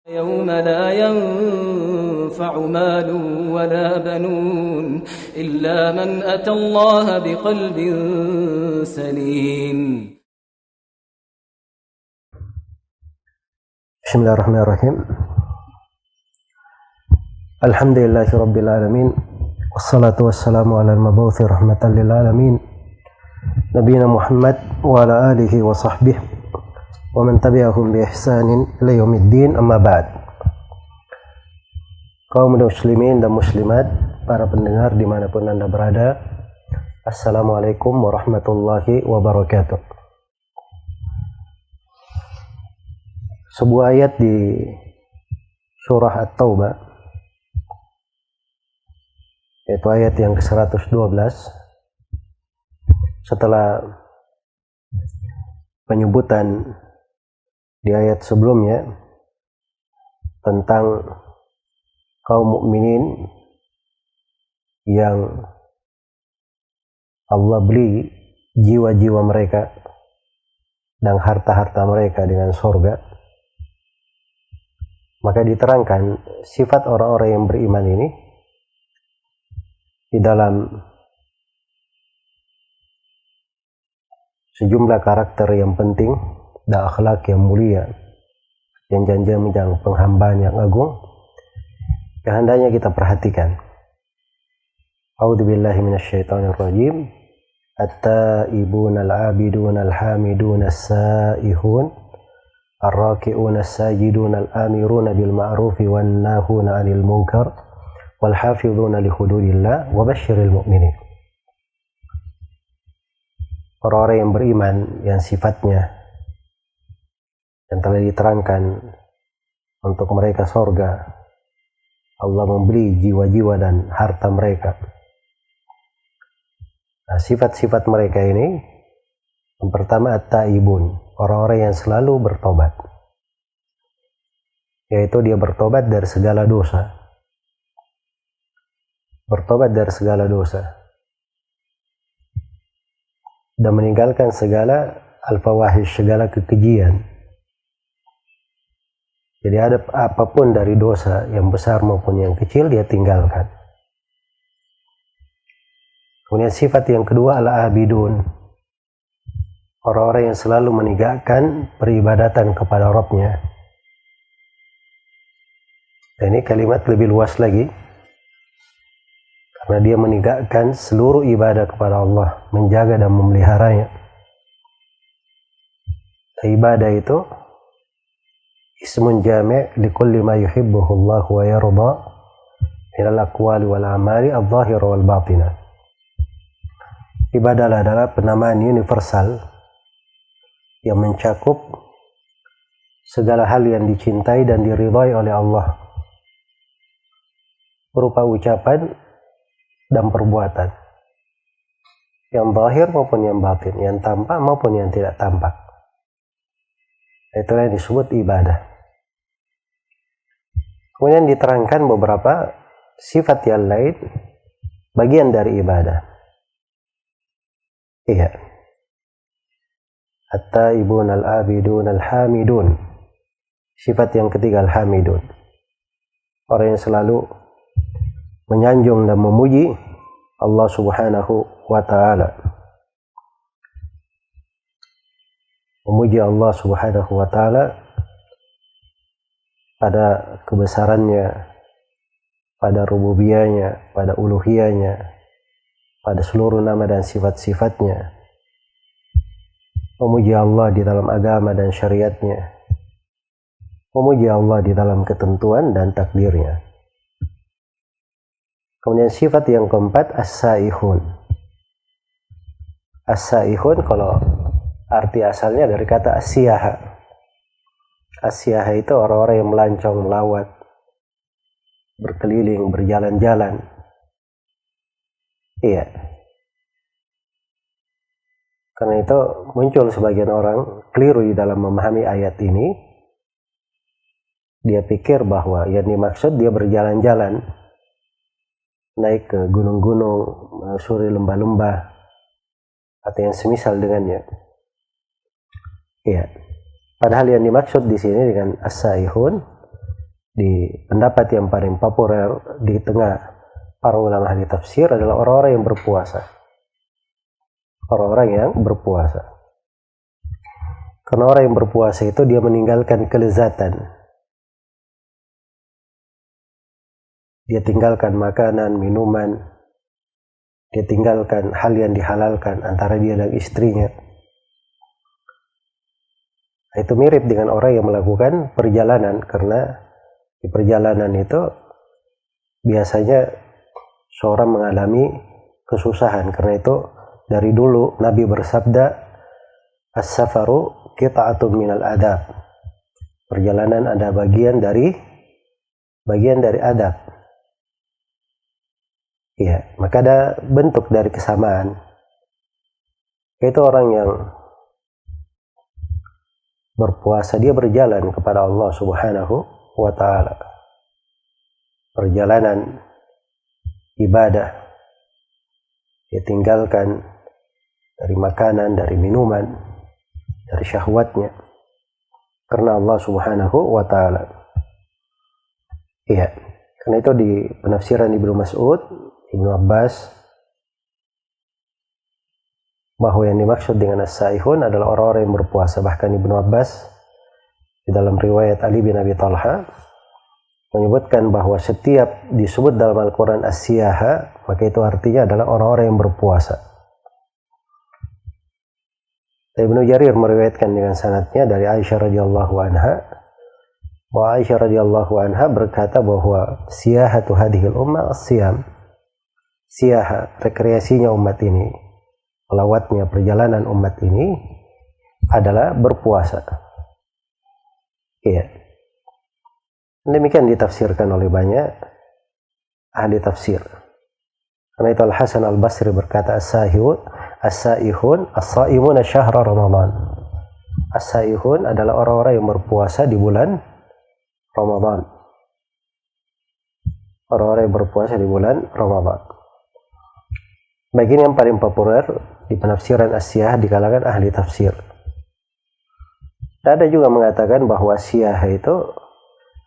يوم لا ينفع مال ولا بنون إلا من أتى الله بقلب سليم. Bismillahirrahmanirrahim. Alhamdulillahi rabbil alamin. Wassalatu wassalamu ala al-mab'uthi rahmatan lil alamin. Nabiyina Muhammad wa ala alihi wa sahbihi wa man tabi'ahum bi ihsanin ila yaumiddin, amma ba'd. Kaum muslimin dan muslimat, para pendengar dimanapun Anda berada, Assalamualaikum warahmatullahi wabarakatuh. Sebuah ayat di surah At-Taubah, yaitu ayat yang ke-112, setelah penyebutan di ayat sebelumnya tentang kaum mukminin yang Allah beli jiwa-jiwa mereka dan harta-harta mereka dengan surga, maka diterangkan sifat orang-orang yang beriman ini di dalam sejumlah karakter yang penting dan akhlak yang mulia yang janjang penghambaan yang agung yang hendaknya kita perhatikan. A'udzubillahi minasyaitonirrajim. At-taibun al-abidun al-hamidun as-saihun ar-raki'un as-sajidun al-amirun bil ma'rufi wan nahuna 'anil munkar wal hafizuna li hududillah wa basyiril mu'minin. Orang-orang yang beriman yang sifatnya yang telah diterangkan untuk mereka surga, Allah membeli jiwa-jiwa dan harta mereka. Nah, sifat-sifat mereka ini, yang pertama at-taibun, orang-orang yang selalu bertobat, yaitu dia bertobat dari segala dosa, dan meninggalkan segala al-fawahish, segala kekejian. Jadi ada apapun dari dosa yang besar maupun yang kecil dia tinggalkan. Kemudian sifat yang kedua al-abidun, orang-orang yang selalu menegakkan peribadatan kepada Rabb-nya. Dan ini kalimat lebih luas lagi, karena dia menegakkan seluruh ibadah kepada Allah, menjaga dan memeliharanya. Ibadah itu ismun jami' li kulli ma yuhibbuhu Allah wa yarda min al-aqwali wal a'mali adh-dhahira wal batinah. Ibadah adalah penamaan universal yang mencakup segala hal yang dicintai dan diridhai oleh Allah, berupa ucapan dan perbuatan, yang zahir maupun yang batin, yang tampak maupun yang tidak tampak. Itulah yang disebut ibadah. Kemudian diterangkan beberapa sifat yang lain, bagian dari ibadah. Iya. At-taibun al-abidun al-hamidun. Sifat yang ketiga al-hamidun. Orang yang selalu menyanjung dan memuji Allah Subhanahu wa ta'ala. Memuji Allah Subhanahu wa ta'ala pada kebesarannya, pada rububiyahnya, pada uluhiyahnya, pada seluruh nama dan sifat-sifatnya. Memuji Allah di dalam agama dan syariatnya. Memuji Allah di dalam ketentuan dan takdirnya. Kemudian sifat yang keempat as-saihun. As-saihun kalau arti asalnya dari kata as-siyaha. As-siyaha itu orang-orang yang melancong, melawat, berkeliling, berjalan-jalan. Iya. Karena itu muncul sebagian orang keliru di dalam memahami ayat ini. Dia pikir bahwa yang dimaksud dia berjalan-jalan, naik ke gunung-gunung, menyusuri lembah-lembah, atau yang semisal dengannya. Iya. Padahal yang dimaksud di sini dengan as-saihun di pendapat yang paling populer di tengah para ulama ahli tafsir adalah orang-orang yang berpuasa. Orang-orang yang berpuasa. Karena orang yang berpuasa itu dia meninggalkan kelezatan. Dia tinggalkan makanan, minuman. Dia tinggalkan hal yang dihalalkan antara dia dan istrinya. Itu mirip dengan orang yang melakukan perjalanan, karena di perjalanan itu biasanya seorang mengalami kesusahan. Karena itu dari dulu Nabi bersabda, as-safaru qita'atun minal adab. Perjalanan ada bagian dari adab. Ya, maka ada bentuk dari kesamaan. Itu orang yang berpuasa, dia berjalan kepada Allah Subhanahu wa ta'ala. Perjalanan ibadah. Dia tinggalkan dari makanan, dari minuman, dari syahwatnya, karena Allah Subhanahu wa ta'ala. Iya, karena itu di penafsiran Ibnu Mas'ud, Ibnu Abbas, bahwa yang dimaksud dengan as-saihun adalah orang-orang yang berpuasa. Bahkan Ibnu Abbas di dalam riwayat Ali bin Abi Talha menyebutkan bahwa setiap disebut dalam Al-Quran as-siyaha, maka itu artinya adalah orang-orang yang berpuasa. Ibnu Jarir meriwayatkan dengan sanadnya dari Aisyah radhiyallahu anha, bahwa Aisyah radhiyallahu anha berkata bahwa siyahatu hadhil ummah as-siyam. Siyaha, rekreasinya umat ini, pelawatnya perjalanan umat ini adalah berpuasa. Iya. Demikian ditafsirkan oleh banyak ahli tafsir. Karena itu Al-Hasan Al-Basri berkata, as-saihun as-saimuna syahra Ramadan. As-saihun adalah orang-orang yang berpuasa di bulan Ramadan. Orang-orang yang berpuasa di bulan Ramadan. Bagian yang paling populer di penafsiran as-siyah di kalangan ahli tafsir. Ada juga mengatakan bahwa siyah itu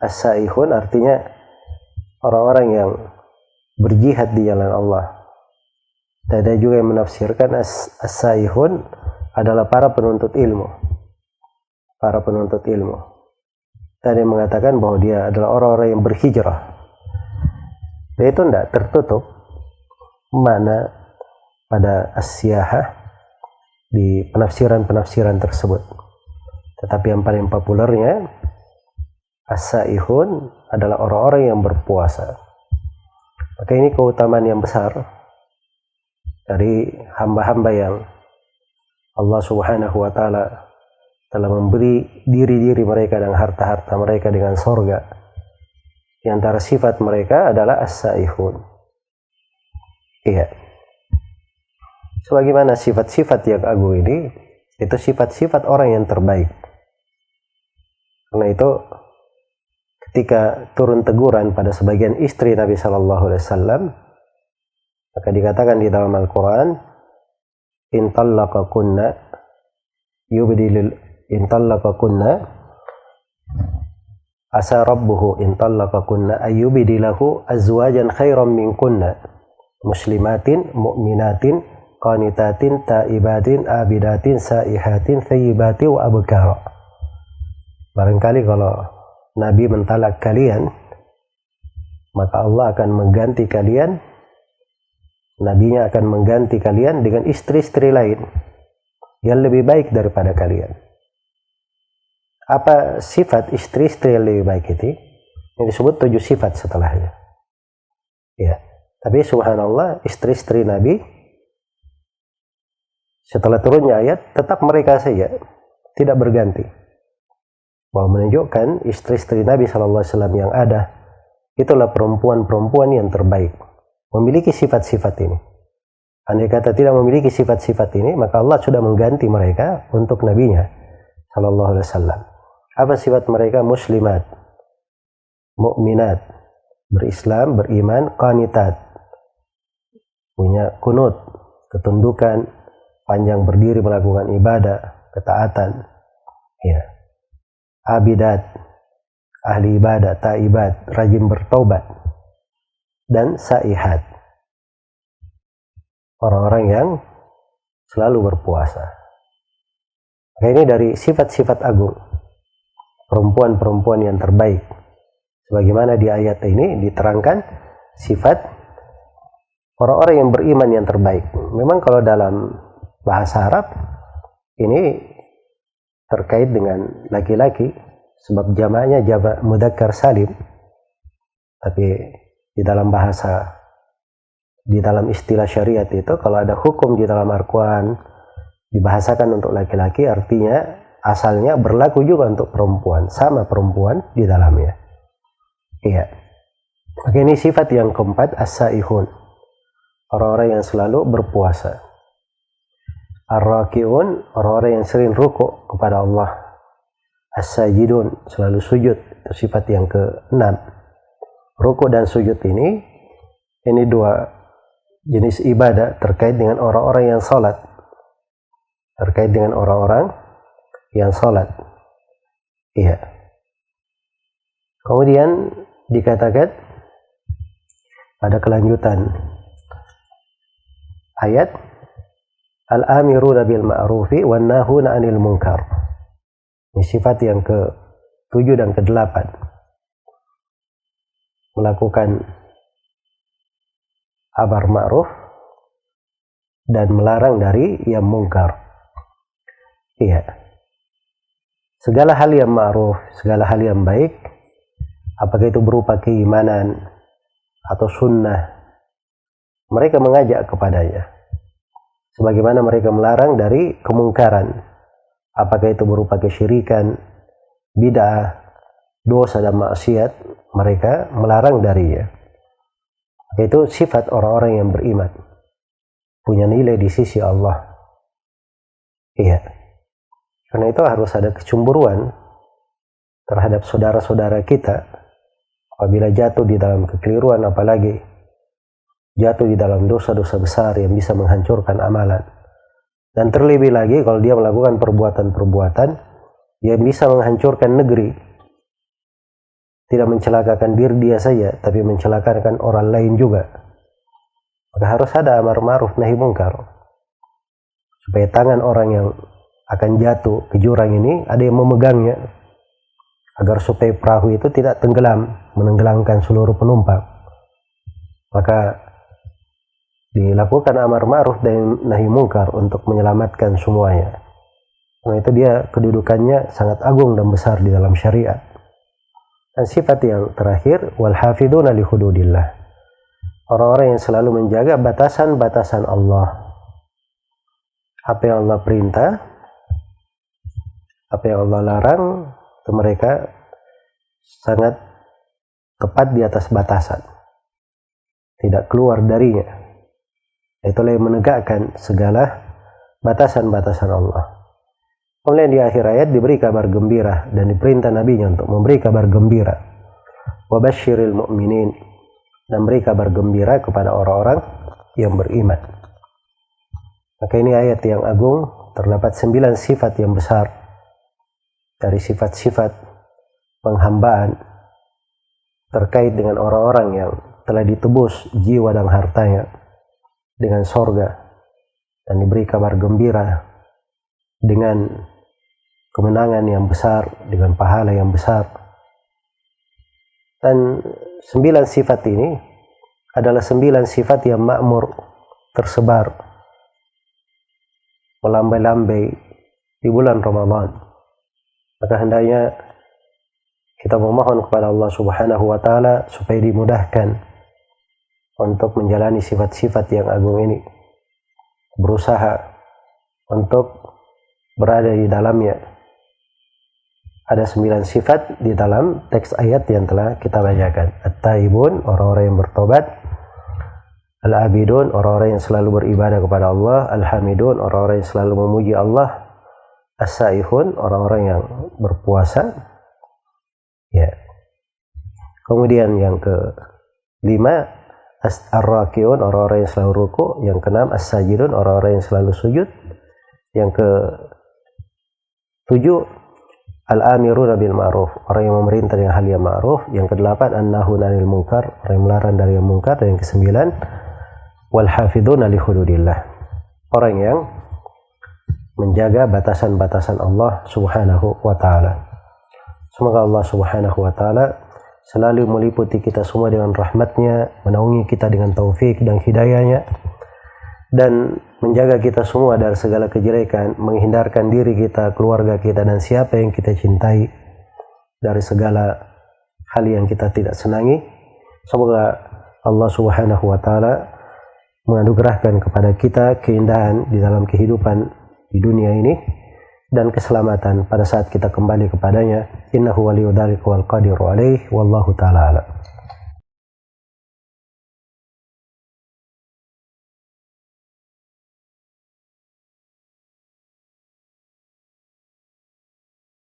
as-saihun artinya orang-orang yang berjihad di jalan Allah. Dan ada juga yang menafsirkan as-saihun adalah para penuntut ilmu. Para penuntut ilmu. Dan yang mengatakan bahwa dia adalah orang-orang yang berhijrah. Dan itu tidak tertutup mana pada as-siyahah di penafsiran-penafsiran tersebut. Tetapi yang paling populernya, as-saihun adalah orang-orang yang berpuasa. Maka ini keutamaan yang besar dari hamba-hamba yang Allah Subhanahu wa ta'ala telah memberi diri-diri mereka dan harta-harta mereka dengan sorga. Di antara sifat mereka adalah as-saihun. Iya. Sebagaimana sifat-sifat yang agung ini, itu sifat-sifat orang yang terbaik. Karena itu ketika turun teguran pada sebagian istri Nabi Sallallahu Alaihi Wasallam, maka dikatakan di dalam Al-Quran, in tallaqakunna asa rabbuhu in tallaqakunna ayyubdilahu azwajan khairan minkunna muslimatin mu'minatin qanitatin taibatin abidatin saihatin thayyibatin wa abkara. Barangkali kalau Nabi mentalak kalian, maka Allah akan mengganti kalian, Nabinya akan mengganti kalian dengan istri-istri lain yang lebih baik daripada kalian. Apa sifat istri-istri yang lebih baik itu? Yang disebut 7 sifat setelahnya. Ya, tapi subhanallah, istri-istri Nabi setelah turunnya ayat tetap mereka saja, tidak berganti. Bahwa menunjukkan istri-istri Nabi SAW yang ada itulah perempuan-perempuan yang terbaik, memiliki sifat-sifat ini. Andai kata tidak memiliki sifat-sifat ini, maka Allah sudah mengganti mereka untuk Nabinya SAW. Apa sifat mereka? Muslimat, mukminat, berislam, beriman, qanitat, punya kunut, ketundukan, panjang berdiri melakukan ibadah, ketaatan, ya. Abidat, ahli ibadah, taibat, rajin bertobat, dan saihat, orang-orang yang selalu berpuasa. Ini dari sifat-sifat agung perempuan-perempuan yang terbaik. Sebagaimana di ayat ini diterangkan sifat orang-orang yang beriman yang terbaik. Memang kalau dalam bahasa Arab ini terkait dengan laki-laki, sebab jamaknya jamak mudzakkar salim. Tapi di dalam bahasa, di dalam istilah syariat itu, kalau ada hukum di dalam Al-Quran dibahasakan untuk laki-laki, artinya asalnya berlaku juga untuk perempuan, sama perempuan di dalamnya. Iya. Maka ini sifat yang keempat, as-saihun, orang-orang yang selalu berpuasa. Ar-raki'un, orang-orang yang sering rukuk kepada Allah. As-sajidun, selalu sujud, itu sifat yang ke-6. Rukuk dan sujud ini dua jenis ibadah terkait dengan orang-orang yang salat. Terkait dengan orang-orang yang salat. Iya. Kemudian dikatakan pada kelanjutan ayat, al-amiruna bil ma'rufi wan nahuna 'anil munkar. Ini sifat yang ke-7 dan ke-8. Melakukan amar ma'ruf dan melarang dari yang mungkar. Iya. Segala hal yang ma'ruf, segala hal yang baik, apakah itu berupa keimanan atau sunnah, mereka mengajak kepadanya. Sebagaimana mereka melarang dari kemungkaran, apakah itu berupa kesyirikan, bid'ah, dosa dan maksiat, mereka melarang darinya. Itu sifat orang-orang yang beriman, punya nilai di sisi Allah. Iya. Karena itu harus ada kecemburuan terhadap saudara-saudara kita apabila jatuh di dalam kekeliruan, apalagi jatuh di dalam dosa-dosa besar yang bisa menghancurkan amalan. Dan terlebih lagi kalau dia melakukan perbuatan-perbuatan yang bisa menghancurkan negeri, tidak mencelakakan diri dia saja, tapi mencelakakan orang lain juga. Maka harus ada amar ma'ruf nahi munkar, supaya tangan orang yang akan jatuh ke jurang ini ada yang memegangnya, agar supaya perahu itu tidak tenggelam, menenggelamkan seluruh penumpang. Maka dilakukan amar ma'ruf dan nahi munkar untuk menyelamatkan semuanya. Karena itu dia kedudukannya sangat agung dan besar di dalam syariat. Dan sifat yang terakhir, wal hafiduna li hududillah, orang-orang yang selalu menjaga batasan-batasan Allah. Apa yang Allah perintah, apa yang Allah larang, itu mereka sangat tepat di atas batasan, tidak keluar darinya. Itulah yang menegakkan segala batasan-batasan Allah. Kemudian di akhir ayat diberi kabar gembira dan diperintah nabinya untuk memberi kabar gembira. Wa basyiril mu'minin, dan beri kabar gembira kepada orang-orang yang beriman. Maka ini ayat yang agung, terdapat 9 sifat yang besar dari sifat-sifat penghambaan terkait dengan orang-orang yang telah ditebus jiwa dan hartanya dengan sorga dan diberi kabar gembira dengan kemenangan yang besar, dengan pahala yang besar. Dan 9 sifat ini adalah 9 sifat yang makmur, tersebar melambai-lambai di bulan Ramadan. Maka hendaknya kita memohon kepada Allah Subhanahu wa Ta'ala supaya dimudahkan untuk menjalani sifat-sifat yang agung ini, berusaha untuk berada di dalamnya. Ada 9 sifat di dalam teks ayat yang telah kita bacakan. At-taibun, orang-orang yang bertobat. Al-abidun, orang-orang yang selalu beribadah kepada Allah. Al-hamidun, orang-orang yang selalu memuji Allah. As-saihun, orang-orang yang berpuasa. Ya. Kemudian yang ke-5, ar-raki'un, orang-orang yang selalu ruku'. Yang ke-6, as-sajidun, orang-orang yang selalu sujud. Yang ke-7, al-amiruna bil ma'ruf, orang yang memerintah dengan hal yang ma'ruf. Yang ke-8 an-nahuna 'anil munkar, orang yang melarang dari yang munkar. Dan yang ke-9 wal hafidhuna li hududillah, orang yang menjaga batasan-batasan Allah Subhanahu wa taala. Semoga Allah Subhanahu wa taala selalu meliputi kita semua dengan rahmat-Nya, menaungi kita dengan taufik dan hidayah-Nya, dan menjaga kita semua dari segala kejelekan, menghindarkan diri kita, keluarga kita, dan siapa yang kita cintai dari segala hal yang kita tidak senangi. Semoga Allah Subhanahu wa taala menganugerahkan kepada kita keindahan di dalam kehidupan di dunia ini dan keselamatan pada saat kita kembali kepadanya. Innahu waliyyu dzalika wal qadiru alaihi wallahu taala a'lam.